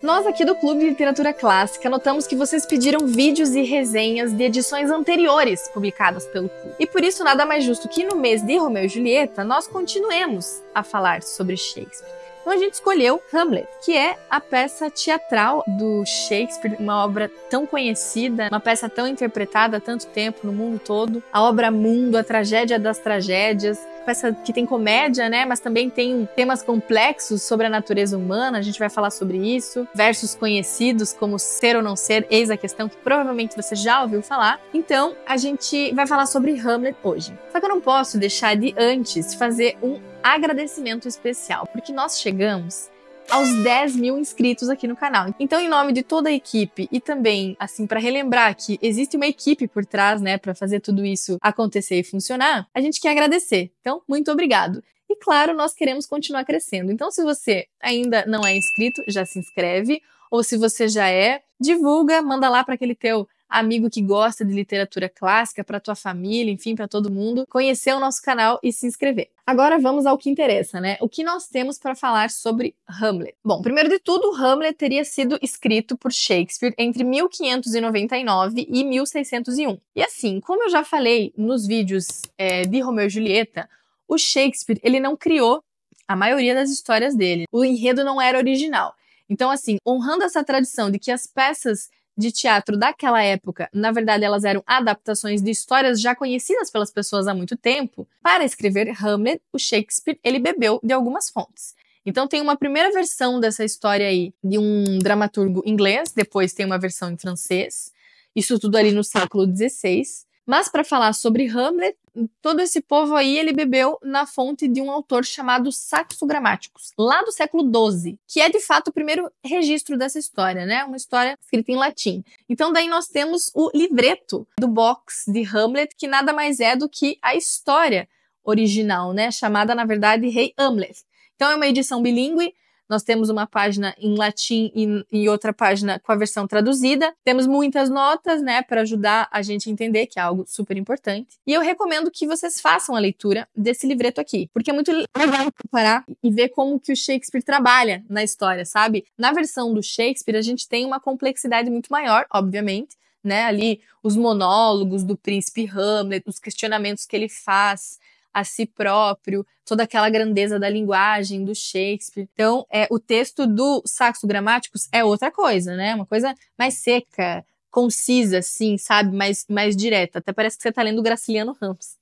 Nós aqui do Clube de Literatura Clássica notamos que vocês pediram vídeos e resenhas de edições anteriores publicadas pelo clube. E por isso nada mais justo que no mês de Romeu e Julieta nós continuemos a falar sobre Shakespeare. Então a gente escolheu Hamlet, que é a peça teatral do Shakespeare, uma obra tão conhecida, uma peça tão interpretada há tanto tempo no mundo todo. A obra mundo, a tragédia das tragédias, peça que tem comédia, né, mas também tem temas complexos sobre a natureza humana, a gente vai falar sobre isso. Versos conhecidos como Ser ou Não Ser, eis a questão que provavelmente você já ouviu falar. Então a gente vai falar sobre Hamlet hoje. Só que eu não posso deixar de antes fazer um agradecimento especial, porque nós chegamos aos 10 mil inscritos aqui no canal. Então, em nome de toda a equipe e também, assim, para relembrar que existe uma equipe por trás, né, para fazer tudo isso acontecer e funcionar, a gente quer agradecer. Então, muito obrigado. E claro, nós queremos continuar crescendo. Então, se você ainda não é inscrito, já se inscreve. Ou se você já é, divulga, manda lá para aquele teu amigo que gosta de literatura clássica, para tua família, enfim, para todo mundo, conhecer o nosso canal e se inscrever. Agora vamos ao que interessa, né? O que nós temos para falar sobre Hamlet? Bom, primeiro de tudo, Hamlet teria sido escrito por Shakespeare entre 1599 e 1601. E assim, como eu já falei nos vídeos de Romeu e Julieta, o Shakespeare, ele não criou a maioria das histórias dele. O enredo não era original. Então, assim, honrando essa tradição de que as peças de teatro daquela época, na verdade, elas eram adaptações de histórias já conhecidas pelas pessoas há muito tempo, para escrever Hamlet, o Shakespeare, ele bebeu de algumas fontes. Então tem uma primeira versão dessa história aí de um dramaturgo inglês, depois tem uma versão em francês, isso tudo ali no século XVI. Mas para falar sobre Hamlet, todo esse povo aí, ele bebeu na fonte de um autor chamado Saxo Grammaticus, lá do século XII, que é de fato o primeiro registro dessa história, né? Uma história escrita em latim. Então daí nós temos o livreto do box de Hamlet, que nada mais é do que a história original, né? Chamada, na verdade, Rei Hamlet. Então é uma edição bilíngue. Nós temos uma página em latim e outra página com a versão traduzida. Temos muitas notas, né, para ajudar a gente a entender, que é algo super importante. E eu recomendo que vocês façam a leitura desse livreto aqui, porque é muito legal comparar e ver como que o Shakespeare trabalha na história, sabe? Na versão do Shakespeare, a gente tem uma complexidade muito maior, obviamente, né? Ali os monólogos do príncipe Hamlet, os questionamentos que ele faz a si próprio, toda aquela grandeza da linguagem do Shakespeare. Então, o texto do Saxo Grammaticus é outra coisa, né? Uma coisa mais seca, concisa, assim, sabe? Mais direta. Até parece que você tá lendo Graciliano Ramos.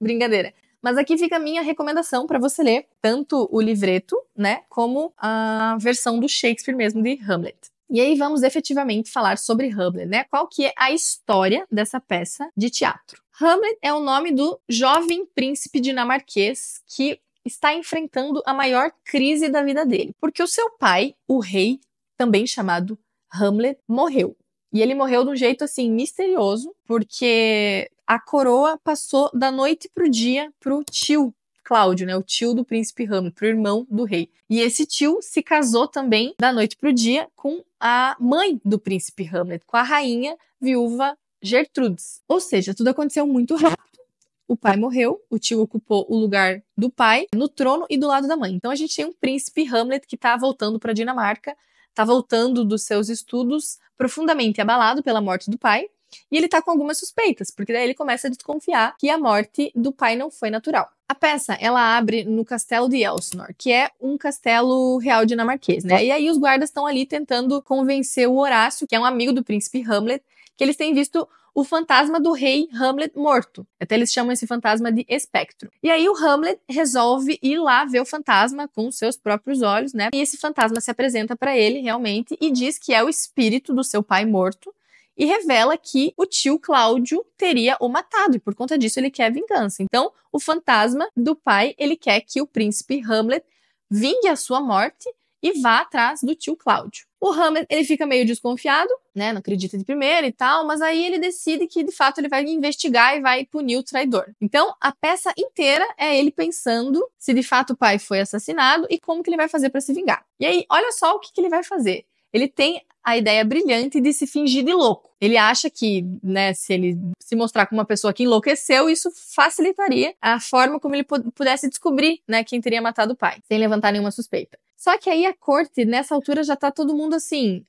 Brincadeira. Mas aqui fica a minha recomendação para você ler tanto o livreto, né, como a versão do Shakespeare mesmo de Hamlet. E aí vamos efetivamente falar sobre Hamlet, né? Qual que é a história dessa peça de teatro? Hamlet é o nome do jovem príncipe dinamarquês que está enfrentando a maior crise da vida dele, porque o seu pai, o rei, também chamado Hamlet, morreu. E ele morreu de um jeito assim misterioso, porque a coroa passou da noite pro dia pro tio Cláudio, né, o tio do príncipe Hamlet, pro irmão do rei. E esse tio se casou também da noite pro dia com a mãe do príncipe Hamlet, com a rainha viúva Gertrudes. Ou seja, tudo aconteceu muito rápido. O pai morreu, o tio ocupou o lugar do pai no trono e do lado da mãe. Então a gente tem um príncipe Hamlet que está voltando para a Dinamarca, está voltando dos seus estudos profundamente abalado pela morte do pai, e ele está com algumas suspeitas, porque daí ele começa a desconfiar que a morte do pai não foi natural. A peça, ela abre no castelo de Elsinore, que é um castelo real dinamarquês, né? E aí os guardas estão ali tentando convencer o Horácio, que é um amigo do príncipe Hamlet, que eles têm visto o fantasma do rei Hamlet morto. Até eles chamam esse fantasma de espectro. E aí o Hamlet resolve ir lá ver o fantasma com seus próprios olhos, né? E esse fantasma se apresenta para ele realmente e diz que é o espírito do seu pai morto e revela que o tio Cláudio teria o matado e por conta disso ele quer vingança. Então, o fantasma do pai, ele quer que o príncipe Hamlet vingue a sua morte e vá atrás do tio Cláudio. O Hamlet, ele fica meio desconfiado, né, não acredita de primeira e tal, mas aí ele decide que, de fato, ele vai investigar e vai punir o traidor. Então, a peça inteira é ele pensando se, de fato, o pai foi assassinado e como que ele vai fazer para se vingar. E aí, olha só o que ele vai fazer. Ele tem a ideia brilhante de se fingir de louco. Ele acha que, né, se ele se mostrar como uma pessoa que enlouqueceu, isso facilitaria a forma como ele pudesse descobrir, né, quem teria matado o pai, sem levantar nenhuma suspeita. Só que aí a corte, nessa altura, já tá todo mundo assim,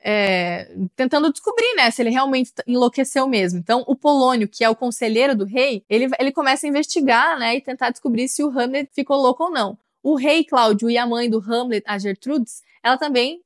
tentando descobrir, né, se ele realmente enlouqueceu mesmo. Então, o Polônio, que é o conselheiro do rei, ele começa a investigar, né, e tentar descobrir se o Hamlet ficou louco ou não. O rei Cláudio e a mãe do Hamlet, a Gertrudes,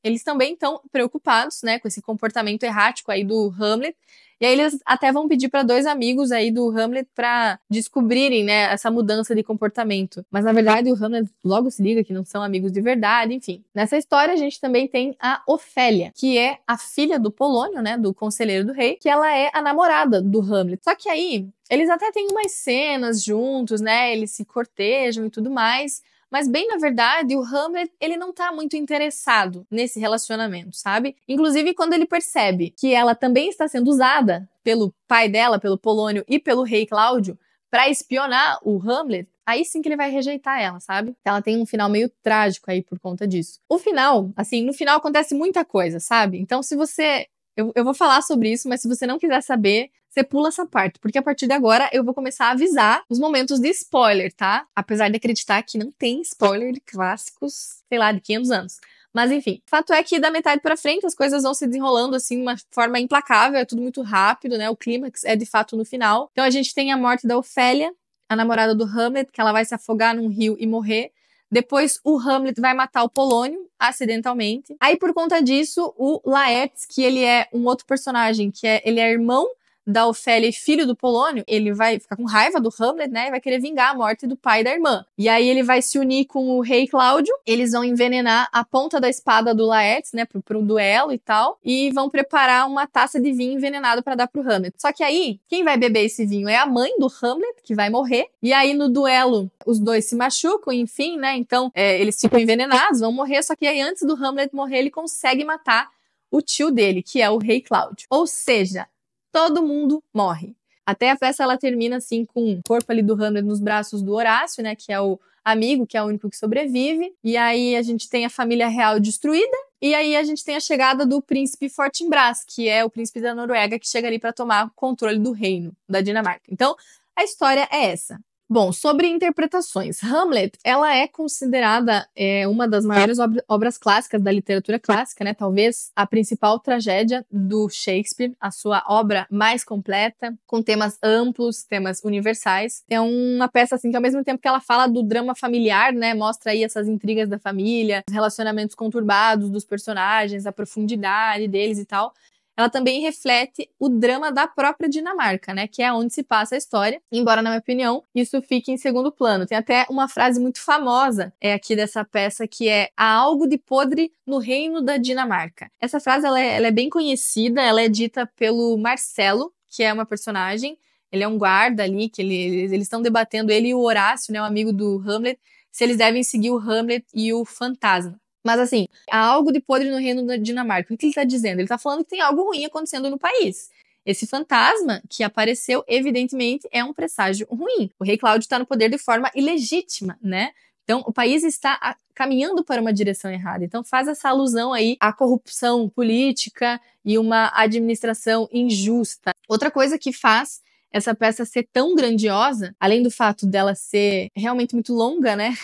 eles também estão preocupados, né, com esse comportamento errático aí do Hamlet. E aí eles até vão pedir para 2 amigos aí do Hamlet para descobrirem, né, essa mudança de comportamento. Mas na verdade o Hamlet logo se liga que não são amigos de verdade, enfim. Nessa história a gente também tem a Ofélia, que é a filha do Polônio, né, do conselheiro do rei, que ela é a namorada do Hamlet. Só que aí eles até têm umas cenas juntos, né, eles se cortejam e tudo mais. Mas bem na verdade, o Hamlet, ele não tá muito interessado nesse relacionamento, sabe? Inclusive, quando ele percebe que ela também está sendo usada pelo pai dela, pelo Polônio e pelo rei Cláudio, para espionar o Hamlet, aí sim que ele vai rejeitar ela, sabe? Ela tem um final meio trágico aí por conta disso. O final, assim, no final acontece muita coisa, sabe? Então, se você... Eu vou falar sobre isso, mas se você não quiser saber, você pula essa parte, porque a partir de agora eu vou começar a avisar os momentos de spoiler, tá? Apesar de acreditar que não tem spoiler de clássicos, sei lá, de 500 anos. Mas enfim, fato é que da metade pra frente as coisas vão se desenrolando assim de uma forma implacável, é tudo muito rápido, né? O clímax é de fato no final. Então a gente tem a morte da Ofélia, a namorada do Hamlet, que ela vai se afogar num rio e morrer. Depois o Hamlet vai matar o Polônio, acidentalmente. Aí por conta disso, o Laertes, que ele é um outro personagem, ele é irmão da Ofélia e filho do Polônio, ele vai ficar com raiva do Hamlet, né, e vai querer vingar a morte do pai e da irmã. E aí ele vai se unir com o rei Cláudio, eles vão envenenar a ponta da espada do Laertes, né, pro duelo e tal, e vão preparar uma taça de vinho envenenado para dar pro Hamlet. Só que aí, quem vai beber esse vinho é a mãe do Hamlet, que vai morrer, e aí no duelo os dois se machucam, enfim, né, então eles ficam envenenados, vão morrer, só que aí antes do Hamlet morrer, ele consegue matar o tio dele, que é o rei Cláudio. Ou seja, todo mundo morre. Até a peça ela termina assim com o corpo ali do Hamlet nos braços do Horácio, né, que é o amigo, que é o único que sobrevive. E aí a gente tem a família real destruída. E aí a gente tem a chegada do príncipe Fortinbras, que é o príncipe da Noruega, que chega ali para tomar controle do reino da Dinamarca. Então, a história é essa. Bom, sobre interpretações. Hamlet, ela é considerada uma das maiores obras clássicas da literatura clássica, né? Talvez a principal tragédia do Shakespeare, a sua obra mais completa, com temas amplos, temas universais. É uma peça, assim, que ao mesmo tempo que ela fala do drama familiar, né? Mostra aí essas intrigas da família, os relacionamentos conturbados dos personagens, a profundidade deles e tal. Ela também reflete o drama da própria Dinamarca, né? Que é onde se passa a história. Embora, na minha opinião, isso fique em segundo plano. Tem até uma frase muito famosa aqui dessa peça, que é: há algo de podre no reino da Dinamarca. Essa frase ela é bem conhecida, ela é dita pelo Marcelo, que é uma personagem. Ele é um guarda ali, que eles estão debatendo, ele e o Horácio, né? O amigo do Hamlet, se eles devem seguir o Hamlet e o fantasma. Mas assim, há algo de podre no reino da Dinamarca. O que ele está dizendo? Ele está falando que tem algo ruim acontecendo no país. Esse fantasma que apareceu, evidentemente, é um presságio ruim. O rei Cláudio está no poder de forma ilegítima, né? Então, o país está caminhando para uma direção errada. Então, faz essa alusão aí à corrupção política e uma administração injusta. Outra coisa que faz essa peça ser tão grandiosa, além do fato dela ser realmente muito longa, né?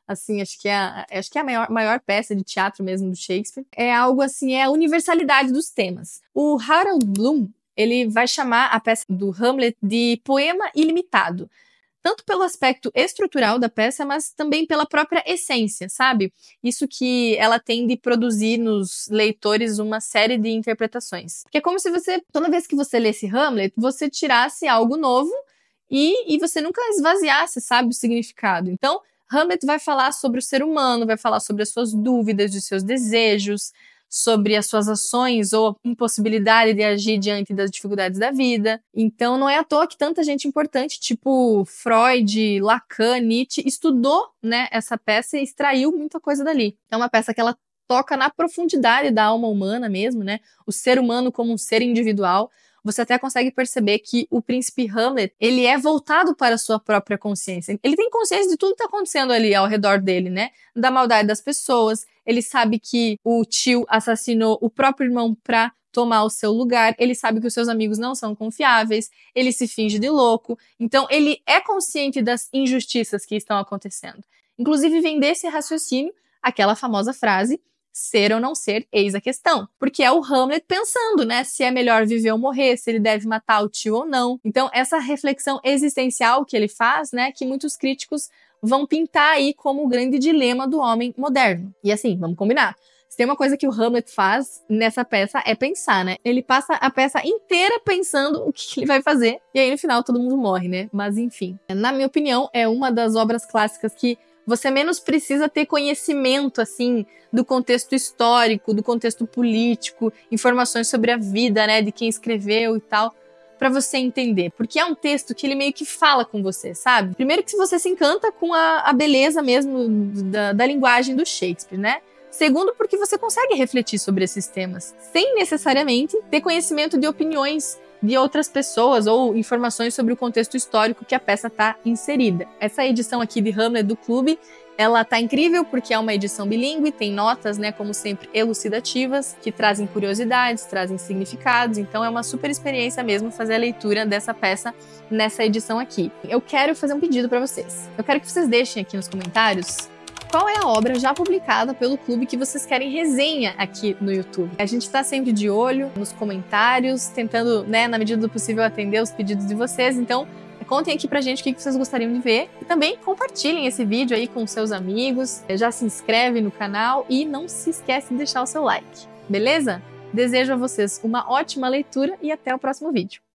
Assim, acho que é a maior peça de teatro mesmo do Shakespeare. É algo assim, é a universalidade dos temas. O Harold Bloom, ele vai chamar a peça do Hamlet de poema ilimitado. Tanto pelo aspecto estrutural da peça, mas também pela própria essência, sabe? Isso que ela tem de produzir nos leitores uma série de interpretações. Que é como se você, toda vez que você lesse Hamlet, você tirasse algo novo e você nunca esvaziasse, sabe, o significado. Então, Hamlet vai falar sobre o ser humano, vai falar sobre as suas dúvidas, os seus desejos, sobre as suas ações ou impossibilidade de agir diante das dificuldades da vida. Então não é à toa que tanta gente importante, tipo Freud, Lacan, Nietzsche, estudou, né, essa peça e extraiu muita coisa dali. É uma peça que ela toca na profundidade da alma humana mesmo, né? O ser humano como um ser individual. Você até consegue perceber que o príncipe Hamlet, ele é voltado para a sua própria consciência. Ele tem consciência de tudo que está acontecendo ali ao redor dele, né? Da maldade das pessoas. Ele sabe que o tio assassinou o próprio irmão para tomar o seu lugar. Ele sabe que os seus amigos não são confiáveis. Ele se finge de louco. Então, ele é consciente das injustiças que estão acontecendo. Inclusive, vem desse raciocínio aquela famosa frase: ser ou não ser, eis a questão. Porque é o Hamlet pensando, né, se é melhor viver ou morrer, se ele deve matar o tio ou não. Então, essa reflexão existencial que ele faz, né, que muitos críticos vão pintar aí como o grande dilema do homem moderno. E assim, vamos combinar. Se tem uma coisa que o Hamlet faz nessa peça é pensar, né? Ele passa a peça inteira pensando o que ele vai fazer, e aí no final todo mundo morre, né? Mas enfim, na minha opinião, é uma das obras clássicas que você menos precisa ter conhecimento, assim, do contexto histórico, do contexto político, informações sobre a vida, né, de quem escreveu e tal, para você entender. Porque é um texto que ele meio que fala com você, sabe? Primeiro que você se encanta com a beleza mesmo da linguagem do Shakespeare, né? Segundo, porque você consegue refletir sobre esses temas, sem necessariamente ter conhecimento de opiniões de outras pessoas ou informações sobre o contexto histórico que a peça está inserida. Essa edição aqui de Hamlet do Clube, ela tá incrível porque é uma edição bilíngue, tem notas, né, como sempre, elucidativas, que trazem curiosidades, trazem significados, então é uma super experiência mesmo fazer a leitura dessa peça nessa edição aqui. Eu quero fazer um pedido para vocês. Eu quero que vocês deixem aqui nos comentários qual é a obra já publicada pelo clube que vocês querem resenha aqui no YouTube. A gente está sempre de olho nos comentários, tentando, né, na medida do possível, atender os pedidos de vocês. Então, contem aqui pra gente o que vocês gostariam de ver. E também compartilhem esse vídeo aí com seus amigos. Já se inscreve no canal e não se esquece de deixar o seu like. Beleza? Desejo a vocês uma ótima leitura e até o próximo vídeo.